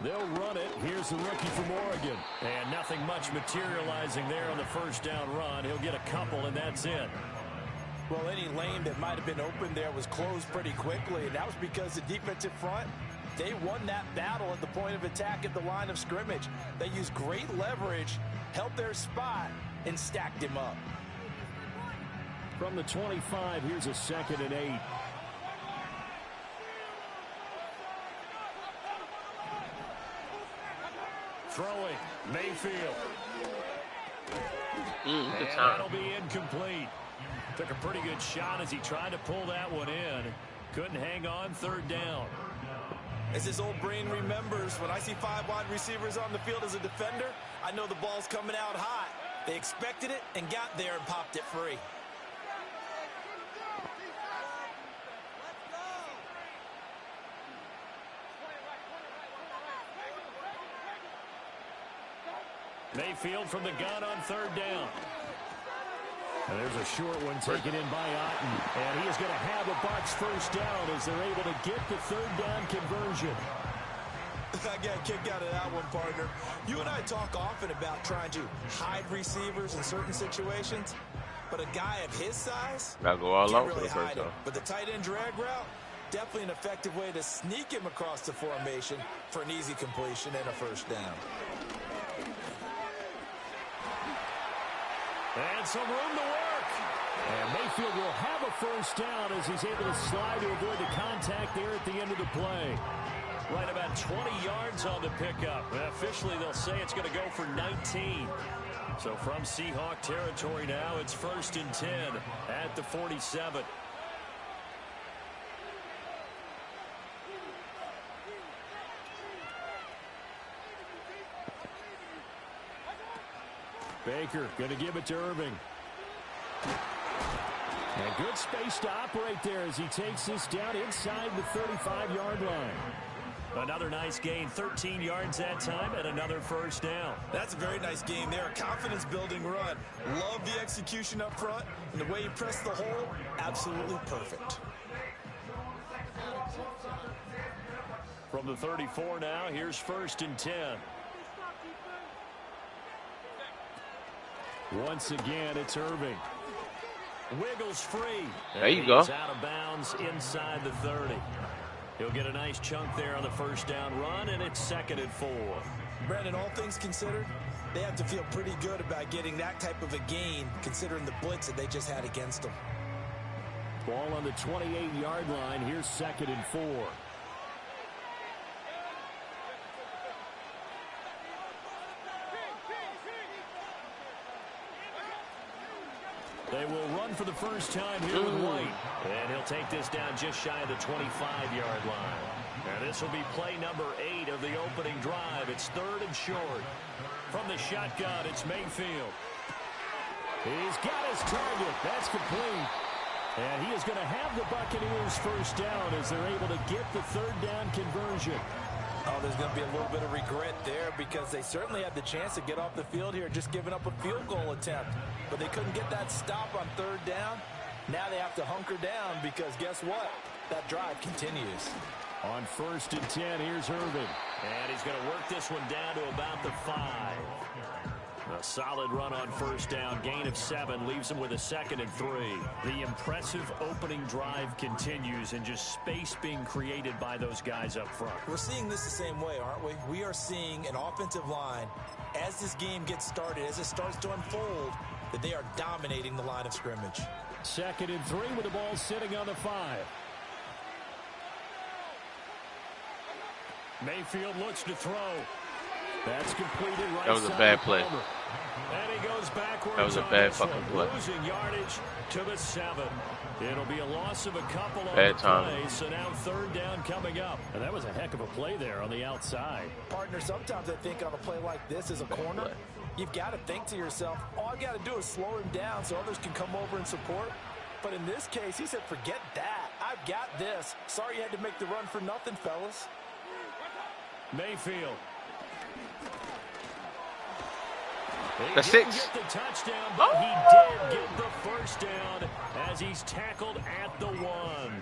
They'll run it. Here's the rookie from Oregon. And nothing much materializing there on the first down run. He'll get a couple, and that's it. Well, any lane that might have been open there was closed pretty quickly, and that was because the defensive front, they won that battle at the point of attack at the line of scrimmage. They used great leverage, held their spot, and stacked him up. From the 25, here's a 2nd and 8. Throwing, Mayfield. Good And time. that'll be incomplete. Took a pretty good shot as he tried to pull that one in. Couldn't hang on, 3rd down. As his old brain remembers, when I see 5 wide receivers on the field as a defender, I know the ball's coming out hot. They expected it and got there and popped it free. Mayfield from the gun on 3rd down. And there's a short one taken in by Otten. And he is going to have the Bucs first down as they're able to get the 3rd down conversion. I got a kick out of that one, partner. You and I talk often about trying to hide receivers in certain situations, but a guy of his size Gotta go all can't out for really the first hide him. down. But the tight end drag route, definitely an effective way to sneak him across the formation for an easy completion and a first down. And some room to work. And Mayfield will have a first down as he's able to slide to avoid the contact there at the end of the play. Right about 20 yards on the pickup. And officially, they'll say it's going to go for 19. So from Seahawk territory now, it's 1st and 10 at the 47. Baker going to give it to Irving. And good space to operate there as he takes this down inside the 35-yard line. Another nice gain, 13 yards that time, and another first down. That's a very nice game there. A confidence-building run. Love the execution up front, and the way he pressed the hole, absolutely perfect. From the 34 now, here's 1st and 10. Once again, it's Irving. Wiggles free. There you go. He's out of bounds inside the 30. He'll get a nice chunk there on the first down run, and it's 2nd and 4. Brandon, all things considered, they have to feel pretty good about getting that type of a gain, considering the blitz that they just had against them. Ball on the 28-yard line. Here's 2nd and 4. They will run for the first time here with White. And he'll take this down just shy of the 25-yard line. And this will be play number 8 of the opening drive. It's 3rd and short. From the shotgun, it's Mayfield. He's got his target. That's complete. And he is going to have the Buccaneers first down as they're able to get the 3rd down conversion. Oh, there's going to be a little bit of regret there because they certainly had the chance to get off the field here, just giving up a field goal attempt. But they couldn't get that stop on 3rd down. Now they have to hunker down because guess what? That drive continues. On 1st and 10, here's Irving. And he's going to work this one down to about the 5. A solid run on first down. Gain of 7 leaves him with a 2nd and 3. The impressive opening drive continues and just space being created by those guys up front. We're seeing this the same way, aren't we? We are seeing an offensive line, as this game gets started, as it starts to unfold, that they are dominating the line of scrimmage. 2nd and 3 with the ball sitting on the 5. Mayfield looks to throw. That's completed right. That was a bad play. And he goes backwards. That was a bad fucking play. Losing yardage to the 7. It'll be a loss of a couple on bad the time. play, so now 3rd down coming up. And that was a heck of a play there on the outside. Partner, sometimes I think on a play like this as a corner, play. You've got to think to yourself, all I've got to do is slow him down so others can come over and support. But in this case, he said, forget that. I've got this. Sorry you had to make the run for nothing, fellas. Mayfield. That's He didn't 6. get the touchdown, but he did get the first down as he's tackled at the 1.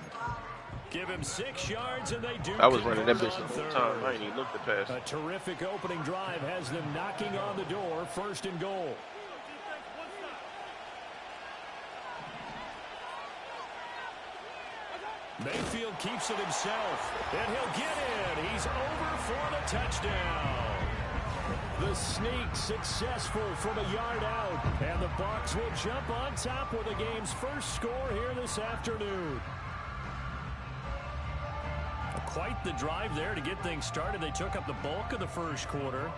Give him 6 yards, and they do. I was running that bitch convert the on whole time. third. I ain't even looked at pass. A terrific opening drive has them knocking on the door. 1st and goal. Mayfield keeps it himself, and he'll get in. He's over for the touchdown. The sneak successful from a yard out, and the Bucs will jump on top with the game's first score here this afternoon. Quite the drive there to get things started. They took up the bulk of the first quarter,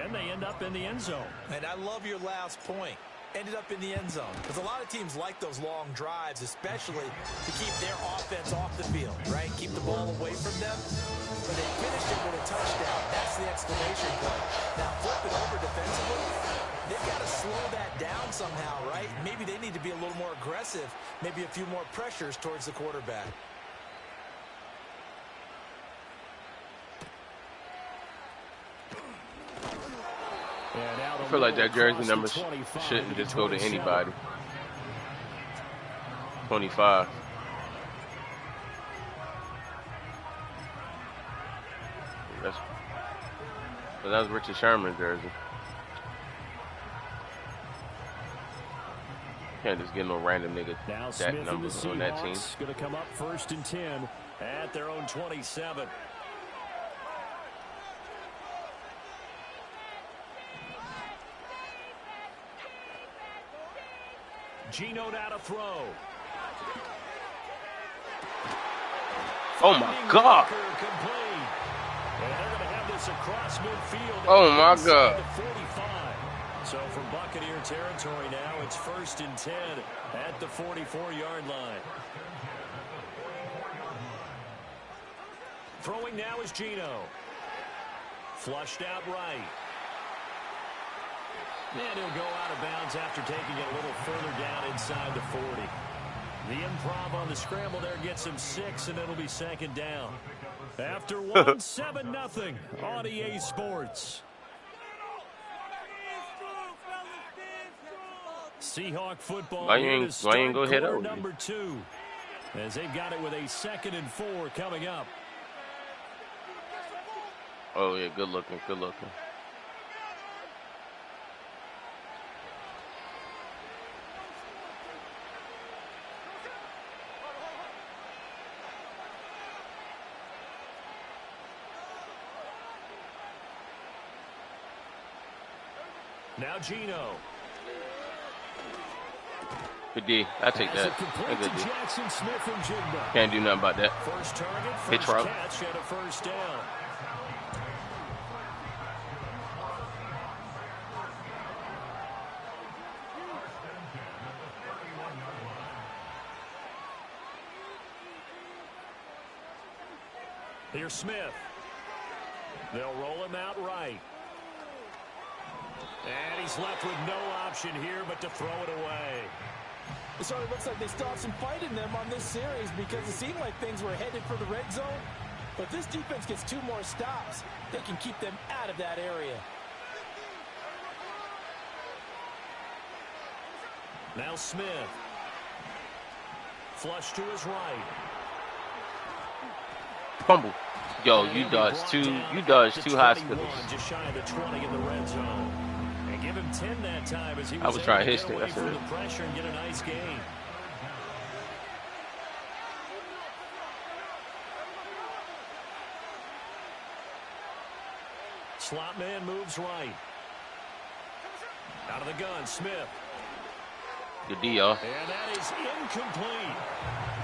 and they end up in the end zone. And I love your last point. Ended up in the end zone. Because a lot of teams like those long drives, especially to keep their offense off the field, right? Keep the ball away from them. But they finished it with a touchdown. That's the exclamation point. Now flip it over defensively. They've got to slow that down somehow, right? Maybe they need to be a little more aggressive. Maybe a few more pressures towards the quarterback. I feel like that jersey number shouldn't just go to anybody. 25. That's Richard Sherman's jersey. Can't just get no random nigga Now that Smith number on that team. Going to come up 1st and 10 at their own 27. Geno now to throw. Oh my God. And they're going to have this across midfield. Oh my God. 45. So from Buccaneer territory now, it's 1st and 10 at the 44-yard line. Throwing now is Geno. Flushed out right. And he'll go out of bounds after taking it a little further down inside the 40. The improv on the scramble there gets him 6, and it'll be 2nd down. After 1, 7-0 on EA Sports. Seahawk football. Why you ain't go hit over? Number 2, as they've got it with a 2nd and 4 coming up. Oh yeah, good looking, good looking. Now Geno. Good D. I take that. Complete Good to D. Jackson Smith and Jigba. Can't do nothing about that. First target, Hit first Trout. catch, and a 1st down. Here's Smith. They'll roll him out right. And he's left with no option here but to throw it away. It sort of looks like they still have some fight in them on this series because it seemed like things were headed for the red zone. But if this defense gets 2 more stops, they can keep them out of that area. Now Smith. Flush to his right. Fumble. Yo, you dodged two hospitals. Just shy of the 20 in the red zone. And give him 10 that time as he was trying to able hit get it. away That's from it. the pressure and get a nice gain. Slot man moves right. Out of the gun, Smith. Good D, y'all. And that is incomplete.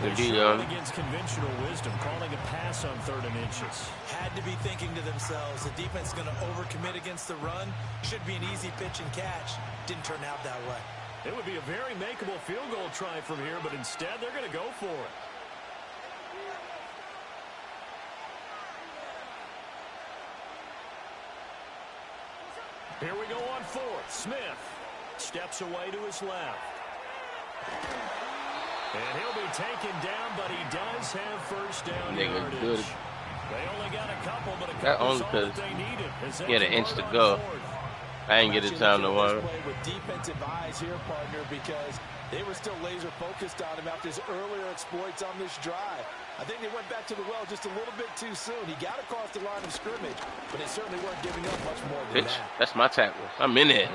Good D, They're y'all. showing against conventional wisdom, calling a pass on 3rd and inches. Had to be thinking to themselves, the defense is going to overcommit against the run. Should be an easy pitch and catch. Didn't turn out that way. It would be a very makeable field goal try from here, but instead they're going to go for it. Here we go on 4th. Smith steps away to his left. And he'll be taken down, but he does have 1st down yardage. Good. They only got a couple, but a That couple's only all that they needed. as they he had an inch convert to on go. 4th. I ain't get the time to run. Play with defensive eyes here, partner, because They were still laser focused on him after his earlier exploits on this drive. I think they went back to the well just a little bit too soon. He got across the line of scrimmage, but they certainly weren't giving up much more than that. That's my tackle. I'm in it.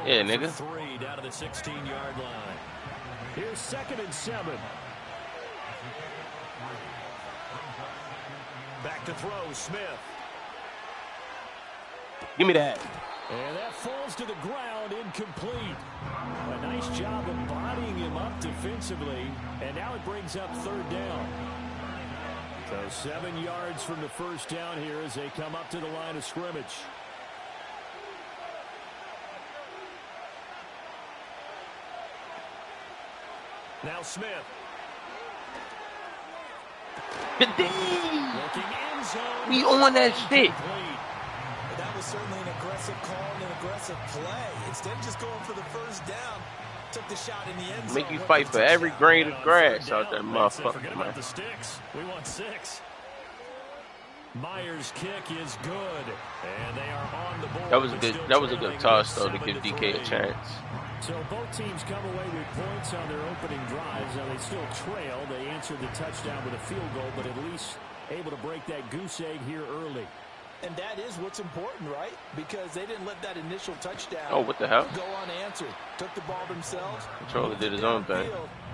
Yeah, nigga. 3 down to the 16-yard line. Here's 2nd and 7. Back to throw, Smith. Give me that. And that falls to the ground, incomplete. A nice job of bodying him up defensively, and now it brings up 3rd down. So 7 yards from the first down here as they come up to the line of scrimmage. Now Smith. Looking end zone. We on that shit. That was certainly an aggressive call and an aggressive play. Instead of just going for the first down, took the shot in the end zone. Make you fight for every grain of grass out that motherfucker, man. The sticks. We want 6. Myers' kick is good, and they are on the board. That was a good toss though to give DK a chance. So both teams come away with points on their opening drives. Now they still trail. They answered the touchdown with a field goal, but at least able to break that goose egg here early. And that is what's important, right? Because they didn't let that initial touchdown what the hell? go unanswered. Took the ball themselves. Controller did his own thing.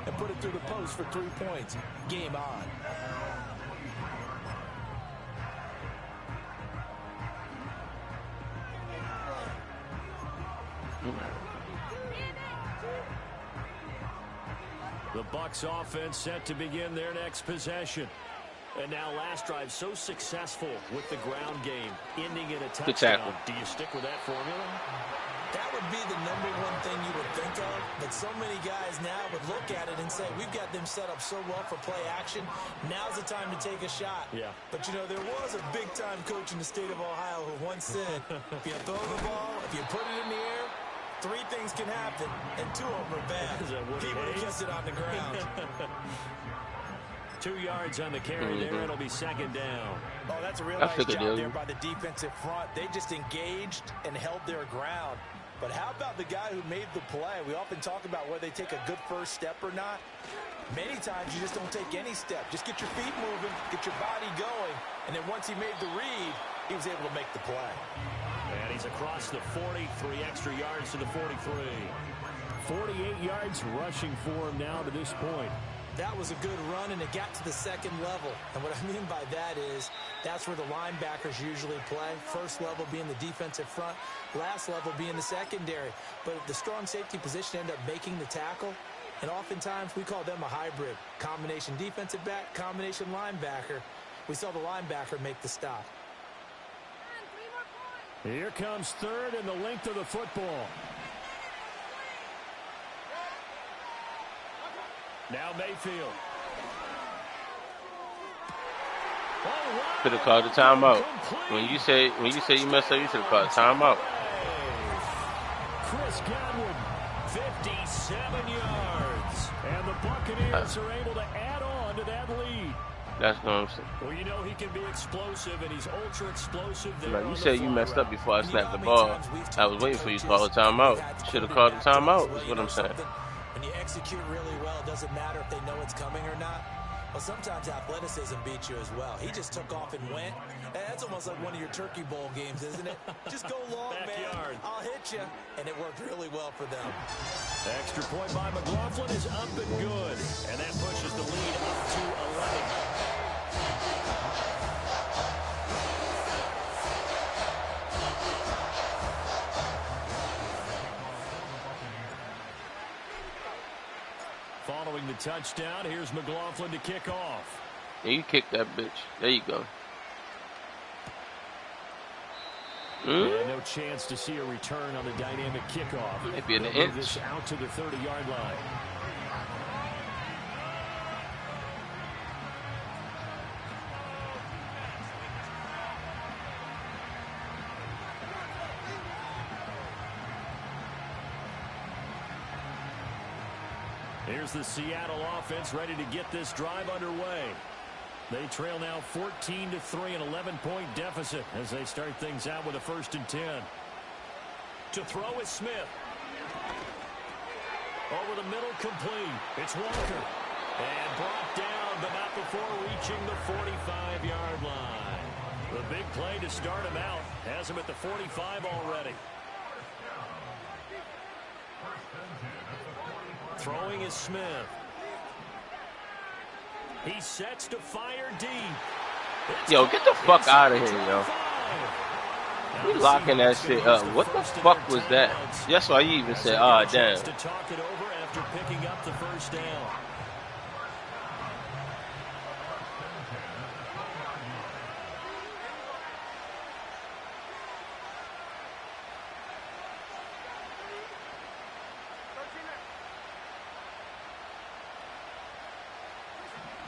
And put it through the post for 3 points. Game on. The Bucs offense set to begin their next possession. And now last drive so successful with the ground game, ending in a touchdown. Do you stick with that formula? That would be the #1 thing you would think of, but so many guys now would look at it and say, we've got them set up so well for play action, now's the time to take a shot. Yeah. But, you know, there was a big-time coach in the state of Ohio who once said, if you throw the ball, if you put it in the air, 3 things can happen, and 2 of them are bad. People who kept it on the ground. 2 yards on the carry there. It'll be 2nd down. Oh, that's a real nice job there by the defensive front. They just engaged and held their ground. But how about the guy who made the play? We often talk about whether they take a good first step or not. Many times you just don't take any step. Just get your feet moving, get your body going, and then once he made the read, he was able to make the play. And he's across the 40, 3 extra yards to the 43. 48 yards rushing for him now to this point. That was a good run, and it got to the 2nd level. And what I mean by that is that's where the linebackers usually play. First level being the defensive front, last level being the secondary. But the strong safety position ended up making the tackle, and oftentimes we call them a hybrid. Combination defensive back, combination linebacker. We saw the linebacker make the stop. Here comes 3rd and the length of the football. Now Mayfield. Could have called a timeout. When you say you messed up, you should have called a timeout. Chris Godwin, 57 yards, and the Buccaneers are able to add on to that lead. That's what I'm saying. Well, you know he can be explosive, and he's ultra explosive. Now, you said you messed up before I snapped the ball. I was waiting for you to call a timeout. Should have called a timeout. Is what I'm saying. When you execute really well, it doesn't matter if they know it's coming or not. Well, sometimes athleticism beats you as well. He just took off and went. That's almost like one of your Turkey Bowl games, isn't it? Just go long, man. I'll hit you. And it worked really well for them. Extra point by McLaughlin is up and good. And that pushes the lead up to 11. Following the touchdown, here's McLaughlin to kick off. Yeah, you kick that bitch. There you go. And no chance to see a return on the dynamic kickoff. Maybe an inch. This out to the 30-yard line. Here's the Seattle offense ready to get this drive underway. They trail now 14-3, an 11-point deficit as they start things out with a 1st and 10. To throw is Smith. Over the middle, complete. It's Walker. And brought down, but not before reaching the 45-yard line. The big play to start him out. Has him at the 45 already. Throwing is Smith. He sets to fire deep. Yo, get the fuck out of here, yo. We locking that shit up. What the fuck was that? That's why you even said, "Ah, damn." To talk it over after picking up the first down.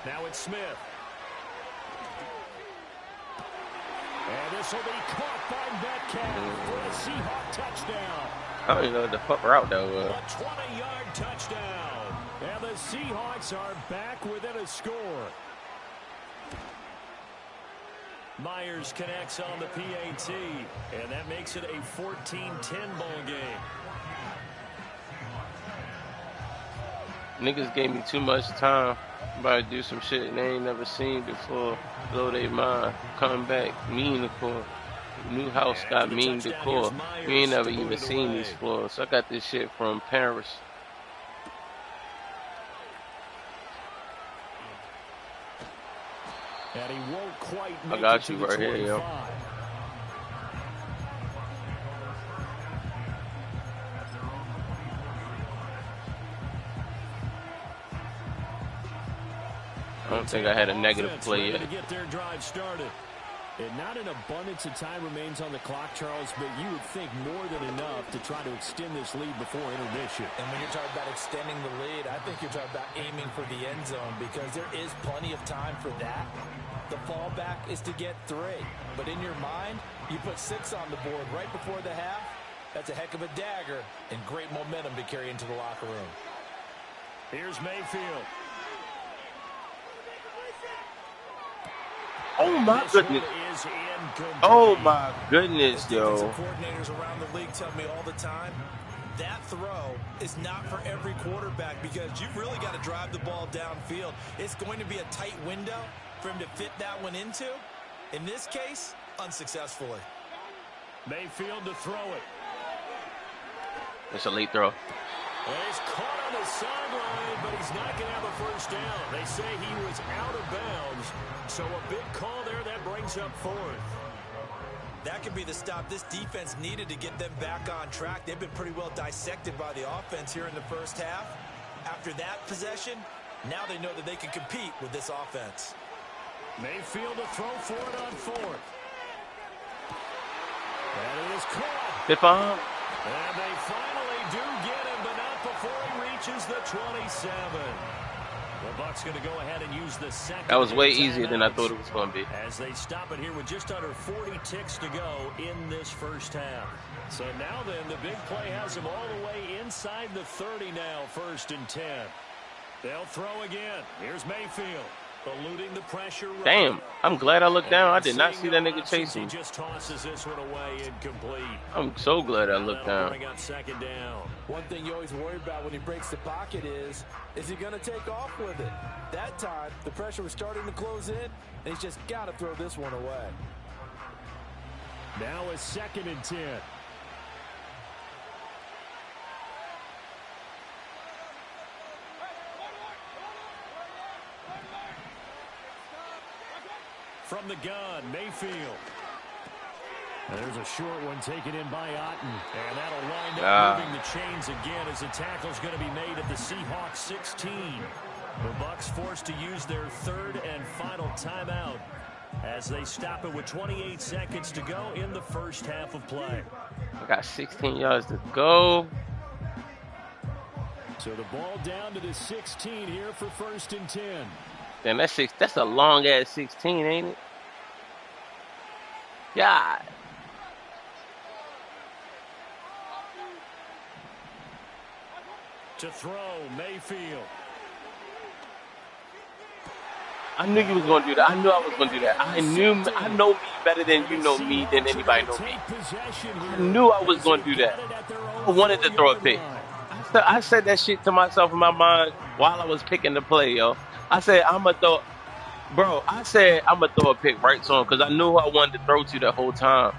Now it's Smith. And this will be caught by Metcalf for a Seahawk touchdown. I don't even know what the fuck route that was. A 20-yard touchdown. And the Seahawks are back within a score. Myers connects on the PAT, and that makes it a 14-10 ball game. Niggas gave me too much time. About to do some shit they ain't never seen before. Blow their mind. Come back. Mean decor. New house got mean decor. You ain't never even seen these floors. So I got this shit from Paris. And he won't quite make I got it you to right the here, yo. 25. I don't think I had a negative play yet. To get their drive started. And not an abundance of time remains on the clock, Charles, but you would think more than enough to try to extend this lead before intermission. And when you're talking about extending the lead, I think you're talking about aiming for the end zone because there is plenty of time for that. The fallback is to get 3. But in your mind, you put 6 on the board right before the half. That's a heck of a dagger and great momentum to carry into the locker room. Here's Mayfield. Oh my goodness. Oh my goodness, yo. Coordinators around the league tell me all the time, that throw is not for every quarterback because you've really got to drive the ball downfield. It's going to be a tight window for him to fit that one into. In this case, unsuccessfully. Mayfield to throw it. It's a late throw. Well, he's caught on the sideline, but he's not going to have a first down. They say he was out of bounds, so a big call there that brings up 4th. That could be the stop this defense needed to get them back on track. They've been pretty well dissected by the offense here in the first half. After that possession, now they know that they can compete with this offense. Mayfield to throw for it on 4th. And it is caught. If I'm... And they finally do get him, but not before he reaches the 27. The Bucs going to go ahead and use the second. That was way easier than I thought it was going to be. As they stop it here with just under 40 ticks to go in this first half. So now then, the big play has them all the way inside the 30 now, 1st and 10. They'll throw again. Here's Mayfield. Eluding the pressure. Damn, I'm glad I looked down. I did not see that nigga chasing. He just tosses this one away incomplete. I'm so glad I looked down. Second down. One thing you always worry about when he breaks the pocket is he going to take off with it? That time, the pressure was starting to close in, and he's just got to throw this one away. Now a 2nd and 10. From the gun, Mayfield. And there's a short one taken in by Otten. And that'll wind up moving the chains again as the tackle's going to be made at the Seahawks 16. The Bucs forced to use their 3rd and final timeout as they stop it with 28 seconds to go in the first half of play. I got 16 yards to go. So the ball down to the 16 here for 1st and 10. Damn, that's a long ass 16, ain't it? Yeah. To throw, Mayfield. I knew you was gonna do that. I knew I was gonna do that. I know me better than you know me than anybody know me. I knew I was gonna do that. I wanted to throw a pick. I said that shit to myself in my mind while I was picking the play, yo. I said I'm gonna throw, bro. I said I'm gonna throw a pick right to him because I knew who I wanted to throw to the whole time.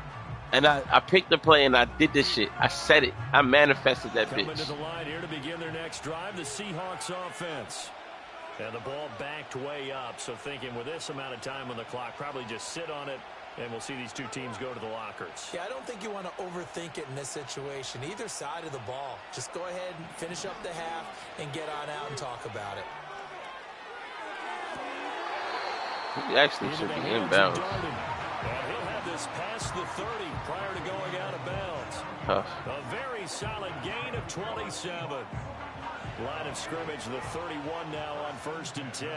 And I picked the play and I did this shit. I said it. I manifested that Coming bitch. to the line here to begin their next drive, the Seahawks offense. And the ball backed way up, so thinking with this amount of time on the clock, probably just sit on it, and we'll see these two teams go to the lockers. Yeah, I don't think you want to overthink it in this situation. Either side of the ball. Just go ahead and finish up the half and get on out and talk about it. He actually should be inbounds. And he'll have this past the 30 prior to going out of bounds. A very solid gain of 27. Line of scrimmage, the 31 now on 1st and 10.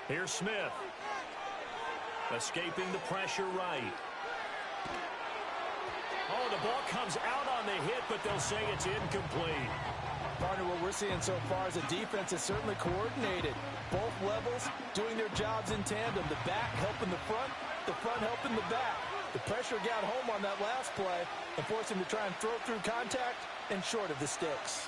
Here's Smith. Escaping the pressure right. Oh, the ball comes out on the hit, but they'll say it's incomplete. Partner, what we're seeing so far is the defense is certainly coordinated. Both levels doing their jobs in tandem. The back helping the front helping the back. The pressure got home on that last play and forced him to try and throw through contact and short of the sticks.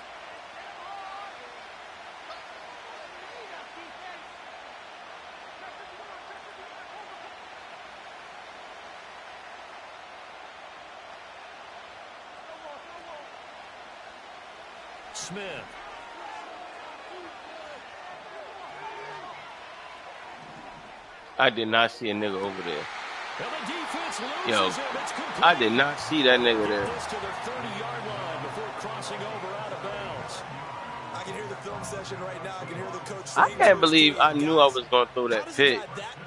Smith. I did not see a nigga over there. And the defense loses Yo, him. It's complete. I did not see that nigga there. This to the 30-yard line before crossing over out of bounds. I can hear the film session right now. I can hear the coach I saying can't believe I knew I was going to throw that pick.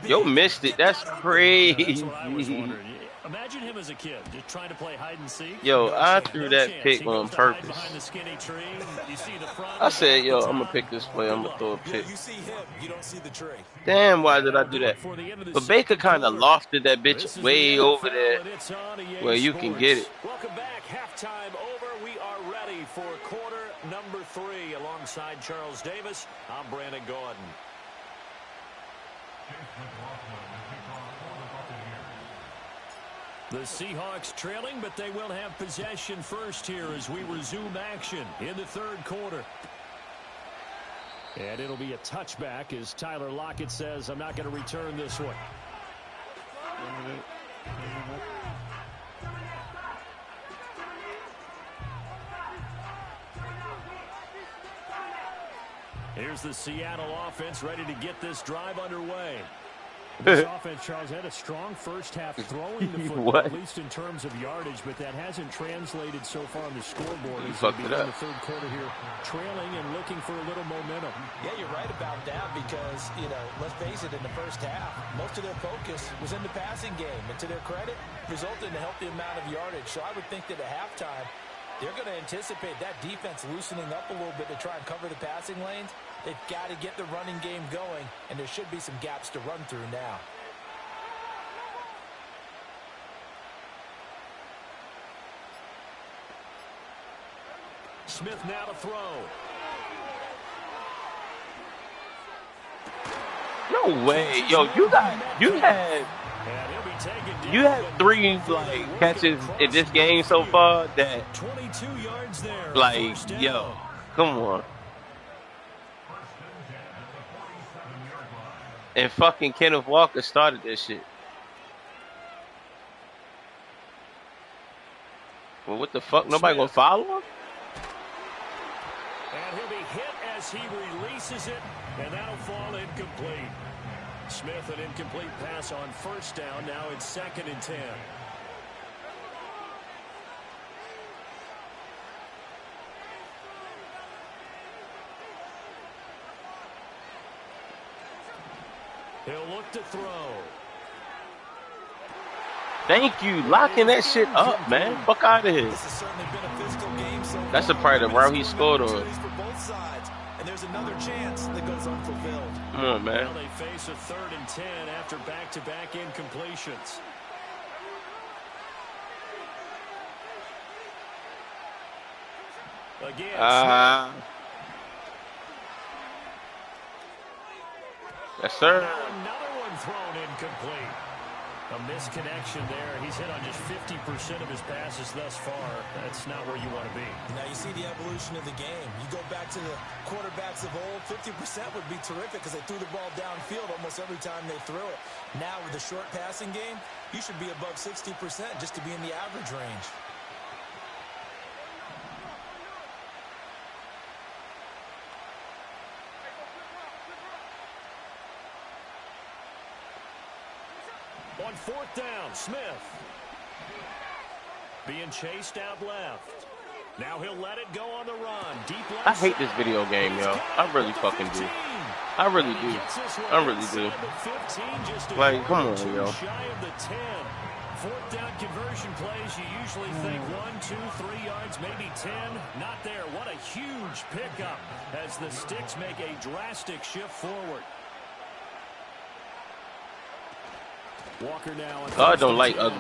Yo, missed it. That's crazy. That's what I was wondering. Imagine him as a kid, just trying to play hide and seek. Yo, I threw No that chance. pick He on goes to hide purpose. behind the skinny tree. You see the front, I said, the yo, top, I'm going to pick this play. I'm going to throw a Yeah, pick. you see him, you don't see the tree. Damn, why did I do that? But Baker kind of lofted that bitch way over there where you can get it. Welcome back. Halftime over. We are ready for quarter number 3. Alongside Charles Davis, I'm Brandon Gordon. The Seahawks trailing, but they will have possession first here as we resume action in the third quarter. And it'll be a touchback as Tyler Lockett says, I'm not going to return this one. Here's the Seattle offense ready to get this drive underway. This offense, Charles, had a strong first half throwing the football, at least in terms of yardage, but that hasn't translated so far on the scoreboard. You As fucked we it begin up. the third quarter here, trailing and looking for a little momentum. Yeah, you're right about that because, let's face it, in the first half, most of their focus was in the passing game. And to their credit, resulted in a healthy amount of yardage. So I would think that at halftime, they're going to anticipate that defense loosening up a little bit to try and cover the passing lanes. They've got to get the running game going, and there should be some gaps to run through now. Smith now to throw. No way. Yo, you had And he'll be taken down. you had 3 like catches in this game so far that 22 yards there. like, First down. yo, come on. And fucking Kenneth Walker started this shit. Well, what the fuck? Nobody gonna follow him? And he'll be hit as he releases it, and that'll fall incomplete. Smith, an incomplete pass on first down. Now it's 2nd and 10. He'll look to throw. Thank you. Locking that shit up, man. Fuck out of here. This has certainly been a physical game so far. That's the part of the route he scored on. For both sides, and there's another chance that goes unfulfilled. Come on, man. Now they face a 3rd and 10 after back-to-back incompletions. Again, yes, sir. Another one thrown incomplete. A misconnection there. He's hit on just 50% of his passes thus far. That's not where you want to be. Now you see the evolution of the game. You go back to the quarterbacks of old, 50% would be terrific because they threw the ball downfield almost every time they threw it. Now with the short passing game, you should be above 60% just to be in the average range. On fourth down, Smith. Being chased out left. Now he'll let it go on the run. Deep left. I hate this video game, yo. I really fucking do. I really do. I really do. Like, come on, yo. Fourth down conversion plays, you usually think 1, 2, 3 yards, maybe 10. Not there. What a huge pickup as the Sticks make a drastic shift forward. Walker now. God don't like ugly.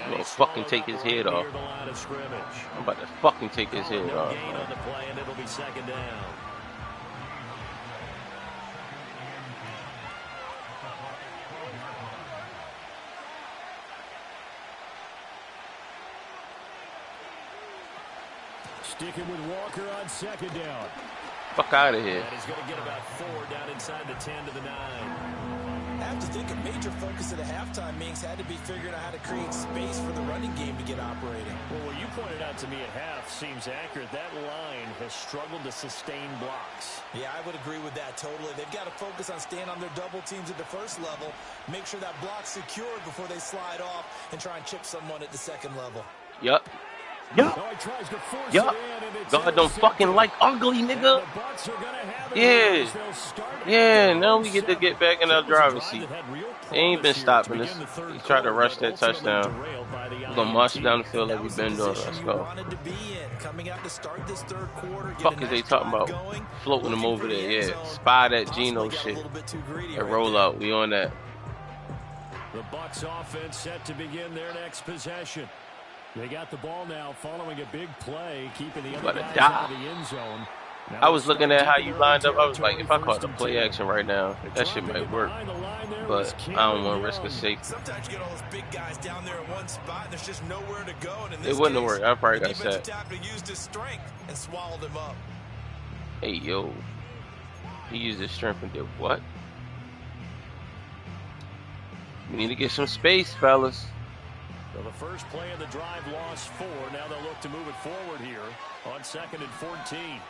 I'm gonna fucking take his head off. I'm about to fucking take his head off. Gain on the play, and it'll be second down. Sticking with Walker on second down. Fuck out of here. And he's going to get about 4 down inside the 10 to the 9. I have to think a major focus of the halftime meetings had to be figuring out how to create space for the running game to get operating. Well, what you pointed out to me at half seems accurate. That line has struggled to sustain blocks. Yeah, I would agree with that totally. They've got to focus on staying on their double teams at the first level, make sure that block's secured before they slide off and try and chip someone at the second level. Yup. Yup. Yup. God don't fucking like ugly, nigga. Yeah. Yeah, now we get to get back in our driver's seat. They ain't been stopping us. He tried to rush that touchdown. We're going to march down the field like we've been doing. Let's go. Fuck is they talking about? Floating them over there. Yeah. Spy that Geno shit. That rollout. We on that. The Bucs offense set to begin their next possession. They got the ball now following a big play, keeping the other guys out of the end zone. I was looking at how you lined up. I was like, if I caught the play action right now, that shit might work. But I don't want to risk a safety. Sometimes you get all those big guys down there in one spot, and there's just nowhere to go. And it wouldn't have worked. I probably got set. The used his strength and swallowed him up. Hey, yo. He used his strength and did what? We need to get some space, fellas. So the first play of the drive lost 4. Now they'll look to move it forward here on 2nd and 14.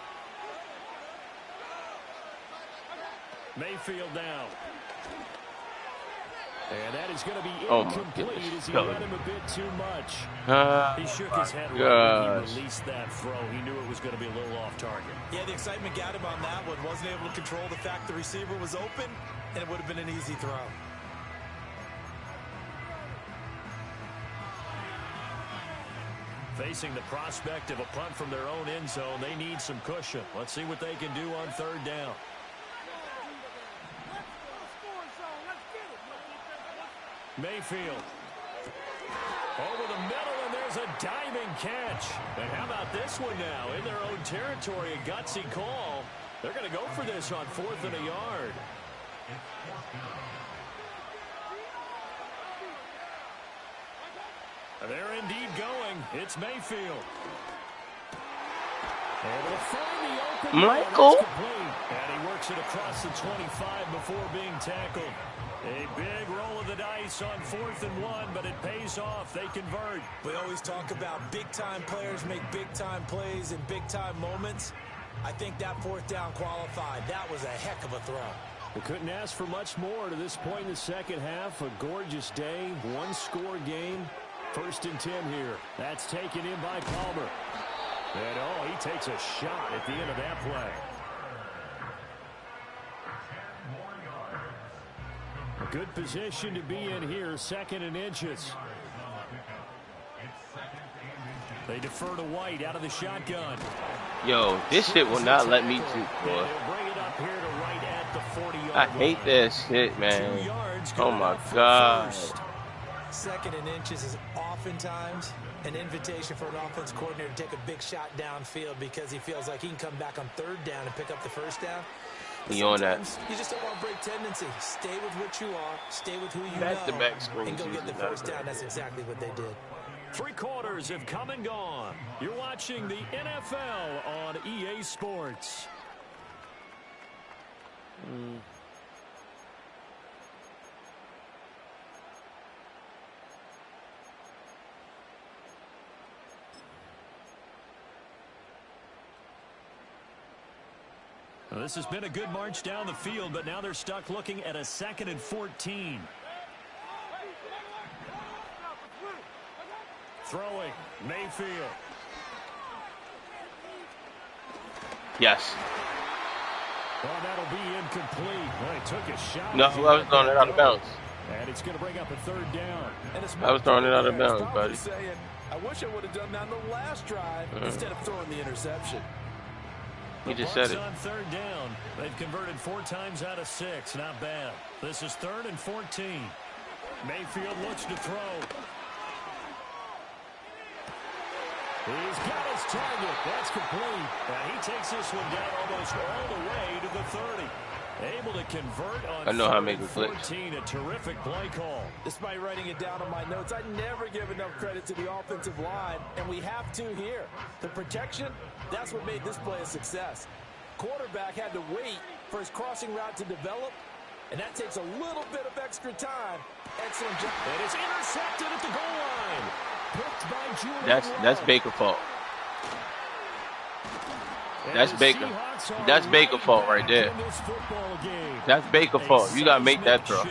Mayfield down. And that is going to be incomplete as he let him a bit too much. He shook his head when he released that throw. He knew it was going to be a little off target. Yeah, the excitement got him on that one. Wasn't able to control the fact the receiver was open, and it would have been an easy throw. Facing the prospect of a punt from their own end zone, they need some cushion. Let's see what they can do on 3rd down. Mayfield. Over the middle, and there's a diving catch. And how about this one now? In their own territory, a gutsy call. They're going to go for this on 4th and a yard. They're indeed going. It's Mayfield. And he'll find the open Michael. And he works it across the 25 before being tackled. A big roll of the dice on 4th and 1, but it pays off. They convert. We always talk about big-time players make big-time plays in big-time moments. I think that 4th down qualified. That was a heck of a throw. We couldn't ask for much more to this point in the second half. A gorgeous day, one-score game. 1st and 10 here. That's taken in by Palmer. And he takes a shot at the end of that play. A good position to be in here, 2nd and inches. They defer to White out of the shotgun. Yo, this shit will not let me shoot, boy. I hate that shit, man. Oh my God. 2nd and inches is oftentimes An invitation for an offense coordinator to take a big shot downfield because he feels like he can come back on third down and pick up the first down. Sometimes you just don't want to break tendency. Stay with what you are. Stay with who you know. And go get the first down. That's exactly what they did. 3 quarters have come and gone. You're watching the NFL on EA Sports. Well, this has been a good march down the field, but now they're stuck looking at a 2nd and 14. Throwing, Mayfield. Yes. Well, that'll be incomplete. Well, he took a shot. No, I was throwing it out of bounds. And it's going to bring up a 3rd down. I was throwing it out of bounds, buddy. I wish I would have done that on the last drive instead of throwing the interception. He just said it. On 3rd down. They've converted 4 times out of 6. Not bad. This is 3rd and 14. Mayfield looks to throw. He's got his target. That's complete. And he takes this one down almost all the way to the 30. Able to convert on I know how to make a glitch. 14. A terrific play call. Despite writing it down on my notes, I never give enough credit to the offensive line, and we have to here. The protection, that's what made this play a success. Quarterback had to wait for his crossing route to develop, and that takes a little bit of extra time. Excellent job. It is intercepted at the goal line. Picked by Julian That's Baker's fault. That's Baker. That's Baker's fault right there. That's Baker's fault. You gotta make that throw.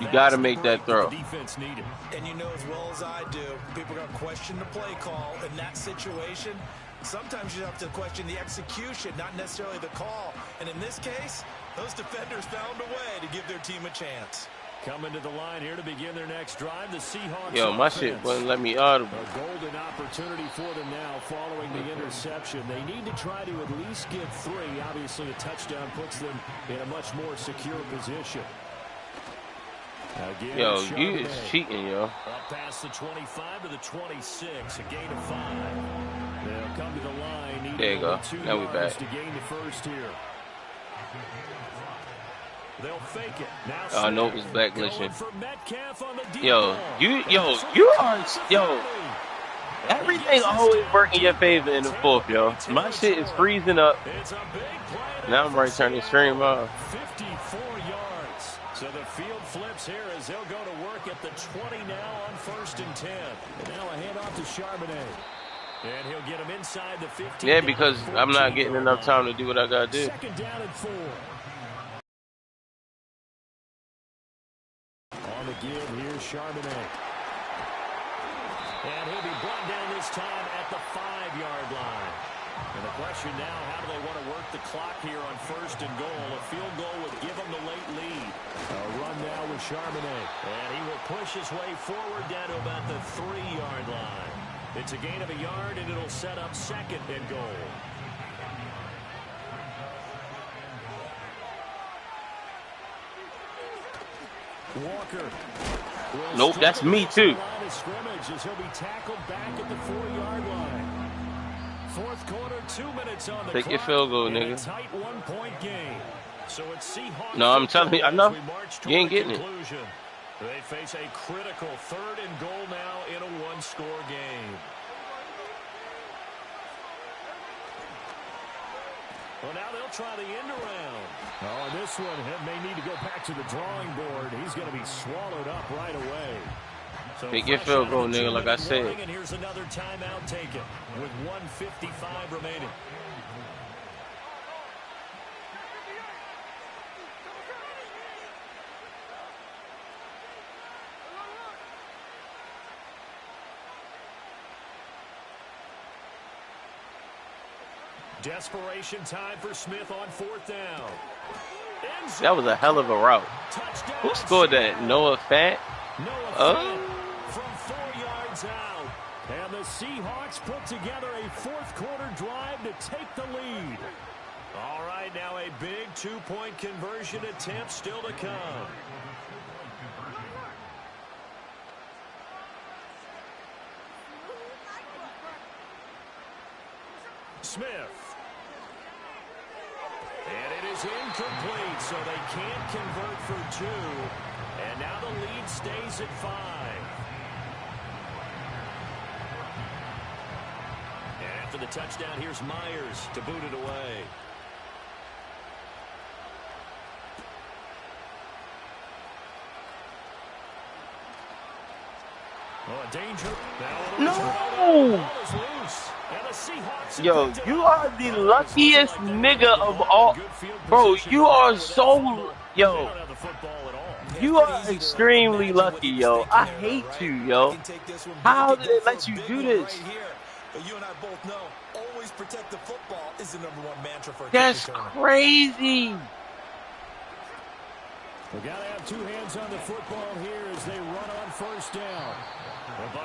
You gotta make that throw. And you know as well as I do, people are gonna question the play call in that situation. Sometimes you have to question the execution, not necessarily the call. And in this case, those defenders found a way to give their team a chance. Coming to the line here to begin their next drive, the Seahawks. Yo, my shit wouldn't let me audible. A golden opportunity for them now following the interception. They need to try to at least get 3. Obviously, a touchdown puts them in a much more secure position. Again, yo, you is cheating, yo. Up past the 25 to the 26, a gain of 5. They'll come to the line. There you go. Now we back. To gain the first here. They'll fake it. Now I know it was back glitching. Yo, everything always work in your favor in the 4th, yo. My shit is freezing up. Now I'm ready to turn the stream off. 54 yards. So the field flips here as they'll go to work at the 20 now on 1st and 10. And now a handoff to Charbonnet. And he'll get him inside the 15. Yeah, because I'm not getting enough time to do what I gotta do. 2nd down and 4. On the give, here's Charbonnet. And he'll be brought down this time at the 5-yard line. And the question now, how do they want to work the clock here on 1st and goal? A field goal would give them the late lead. A run now with Charbonnet. And he will push his way forward down to about the 3-yard line. It's a gain of a yard, and it'll set up 2nd and goal. Walker. Nope, that's me too. He'll be tackled back at the 4-yard line. 4th quarter, 2 minutes on the Take your field goal, nigga. Tight 1-point game. So it's Seahawks. No, I'm telling you, I know. You ain't getting it. They face a critical 3rd and goal now in a 1-score game. Well, now they'll try the end around. Oh, and this one may need to go back to the drawing board. He's going to be swallowed up right away. So take your field goal, nigga, like I said. And here's another timeout taken with 1:55 remaining. Desperation time for Smith on 4th down. That was a hell of a route. Who scored that? Noah Fant? From 4 yards out. And the Seahawks put together a 4th quarter drive to take the lead. All right, now a big 2-point conversion attempt still to come. Smith. And it is incomplete, so they can't convert for two. And now the lead stays at 5. And after the touchdown, here's Myers to boot it away. Oh, danger. No! Yo, you are the luckiest nigga of all. Bro, you are so... Yo, you are extremely lucky, yo. I hate you, yo. How did they let you do this? You and I both know, always protect the football is the #1 mantra for a That's crazy. We gotta have two hands on the football here as they run on first down.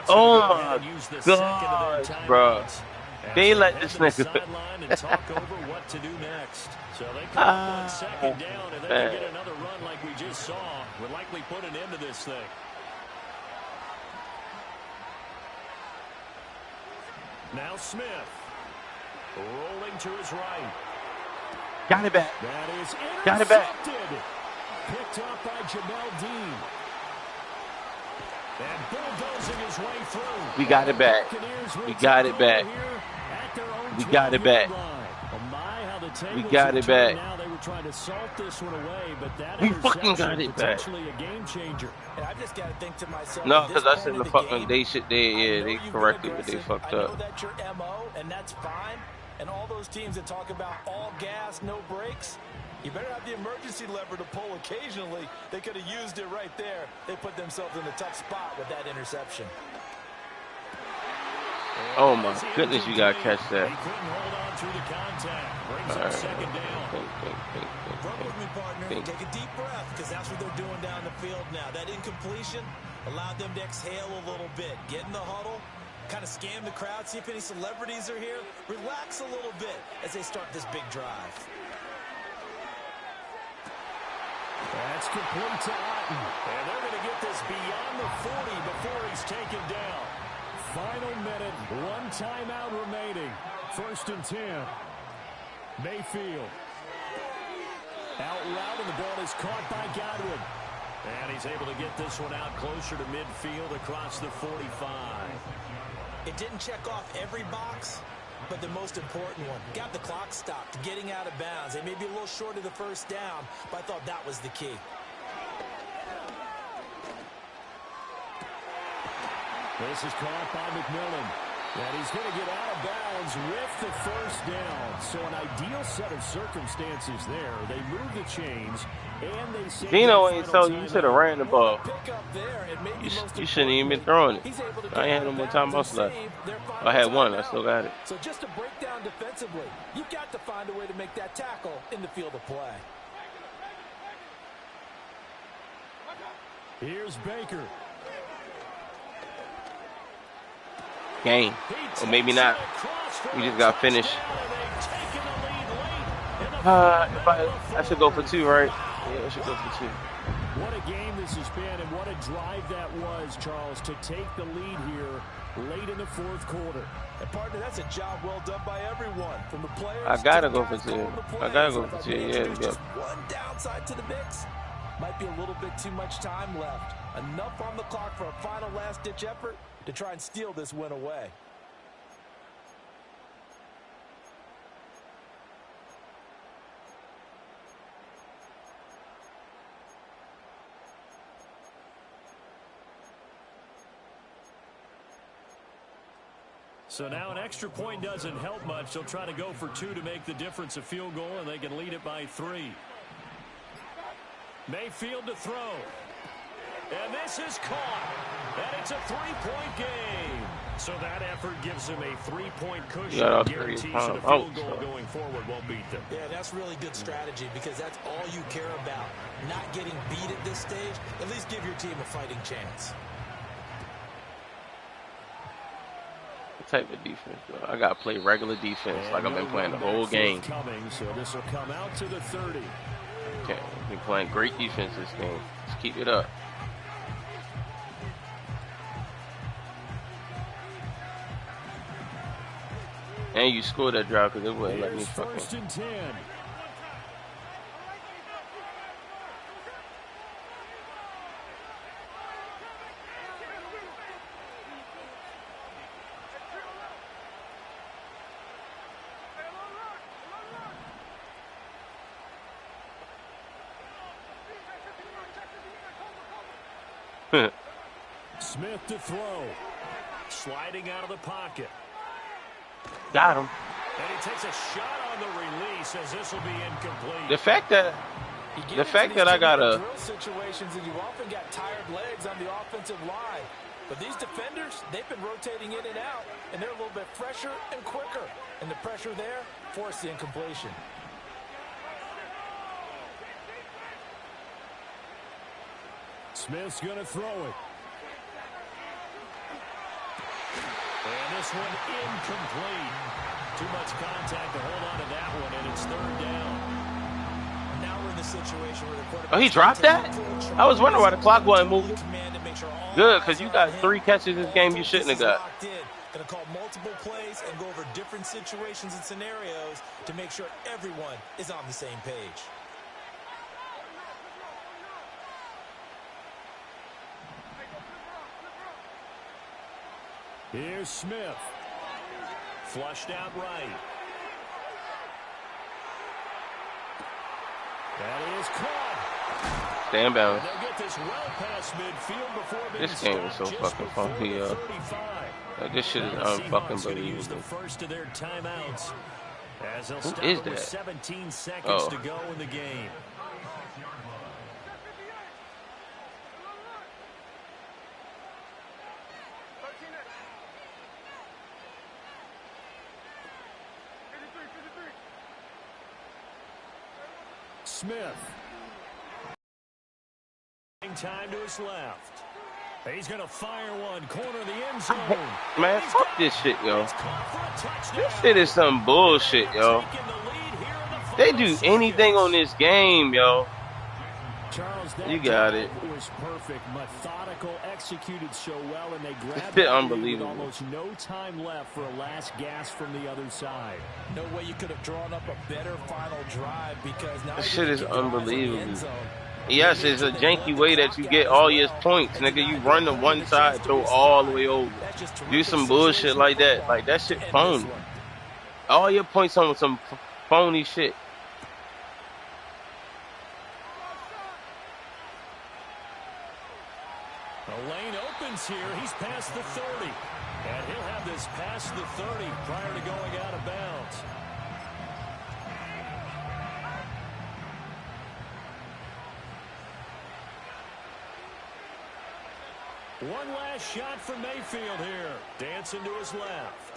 Oh my God, bro! They let this nigga. and talk over what to do next. So they come up on second down, and they can get another run like we just saw. Would likely put an end to this thing. Now Smith rolling to his right. Got it back. That is intercepted. Got it back. Picked up by Jamel Dean. And bulldozing his way through. We got it back. We got it back. We got it back. We got it back. Now they were trying to salt this one away, but that we fucking got it back. Potentially a game changer. And I just gotta think to myself. No, because I said the fucking they shit there. Yeah, they corrected, but they fucked up. I know that's your MO, and that's fine. And all those teams that talk about all gas, no brakes, you better have the emergency lever to pull occasionally. They could have used it right there. They put themselves in a tough spot with that interception. Oh my goodness, you gotta catch that. He couldn't hold on through the contact. Brings up second down. Run with me, partner. Take a deep breath, because that's what they're doing down the field now. That incompletion allowed them to exhale a little bit. Get in the huddle, kind of scan the crowd, see if any celebrities are here. Relax a little bit as they start this big drive. That's complete to Otten. And they're going to get this beyond the 40 before he's taken down. Final minute, one timeout remaining. 1st and 10. Mayfield. Out route, and the ball is caught by Godwin. And he's able to get this one out closer to midfield across the 45. It didn't check off every box, but the most important one. Got the clock stopped, getting out of bounds. They may be a little short of the first down, but I thought that was the key. This is caught by McMillan. And he's going to get out of bounds with the first down. So an ideal set of circumstances there. They move the chains, and they say Dino ain't so you should have ran the ball. You shouldn't even been throwing it. I ain't had no more time else left. I had one. I still got it. So just to break down defensively, you've got to find a way to make that tackle in the field of play. Here's Baker. Game. Or maybe not. We just got finished. I should go for 2, right? Yeah, I should go for 2. What a game this has been, and what a drive that was, Charles, to take the lead here late in the 4th quarter. And partner, that's a job well done by everyone. From the players, I gotta go for 2. I gotta go for 2. Yeah. Just one downside to the mix. Might be a little bit too much time left. Enough on the clock for a final last-ditch effort to try and steal this win away. So now an extra point doesn't help much. They'll try to go for 2 to make the difference a field goal, and they can lead it by 3. Mayfield to throw. And this is caught. And it's a 3-point game. So that effort gives them a 3-point cushion. Guarantees that a field goal going forward won't beat them. Yeah, that's really good strategy because that's all you care about. Not getting beat at this stage. At least give your team a fighting chance. What type of defense, bro? I got to play regular defense like I've been playing the whole game. So this will come out to the 30. Okay, I've been playing great defense this game. Let's keep it up. And you scored that drive because it wouldn't let me Here's fucking. 1st and 10. Smith to throw. Sliding out of the pocket. Got him. And he takes a shot on the release as this will be incomplete. The fact that I got a drill situations and you often got tired legs on the offensive line. But these defenders, they've been rotating in and out, and they're a little bit fresher and quicker. And the pressure there forced the incompletion. Smith's going to throw it. And this one incomplete. Too much contact to hold on to that one, and it's 3rd down. Now we're in the situation where the quarterback... Oh, he dropped that? I was wondering why the clock wasn't moving. Good, because you got 3 catches this game you shouldn't have got. Going to call multiple plays and go over different situations and scenarios to make sure everyone is on the same page. Here's Smith. Flushed out right. That is caught. Stand balance. And they'll get this well past midfield before being This game is so stopped just fucking before funky, the yo. 35. Like, this shit is Now the Seahawks unfucking gonna use believable. the first of their timeouts as they'll Who stop is it with that? 17 seconds Oh. to go in the game. Smith. Time to his left. He's going to fire one. Corner of the end zone. Man, fuck this shit, yo. This shit is some bullshit, yo. They do anything on this game, yo. Charles, You got it. Was perfect, methodical, executed so well, and they grabbed Shit it unbelievable. with almost no time left for a last gas from the other side. No way you could have drawn up a better final drive because now This shit is unbelievable. Yes, it's a janky way that you get all your points, nigga. You run to one side, throw all the way over. Do some bullshit like that. Like, that shit phony. All your points on some phony shit. The lane opens here. He's past the 30. And he'll have this past the 30 prior to going out of bounds. One last shot from Mayfield here. Dancing to his left.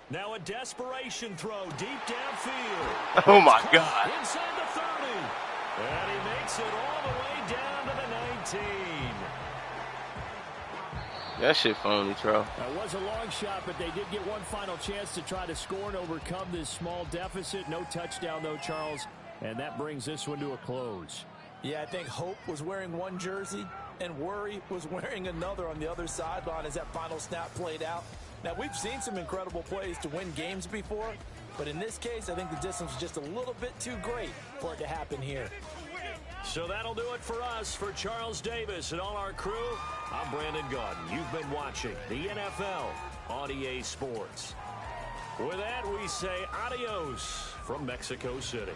Now a desperation throw deep downfield. Oh, my God. Inside the 30. And he makes it all the way down to the 19. That shit phony, Tro. That was a long shot, but they did get one final chance to try to score and overcome this small deficit. No touchdown, though, Charles. And that brings this one to a close. Yeah, I think Hope was wearing one jersey and Worry was wearing another on the other sideline as that final snap played out. Now, we've seen some incredible plays to win games before, but in this case, I think the distance was just a little bit too great for it to happen here. So that'll do it for us. For Charles Davis and all our crew, I'm Brandon Gaudin. You've been watching the NFL on EA Sports. With that, we say adios from Mexico City.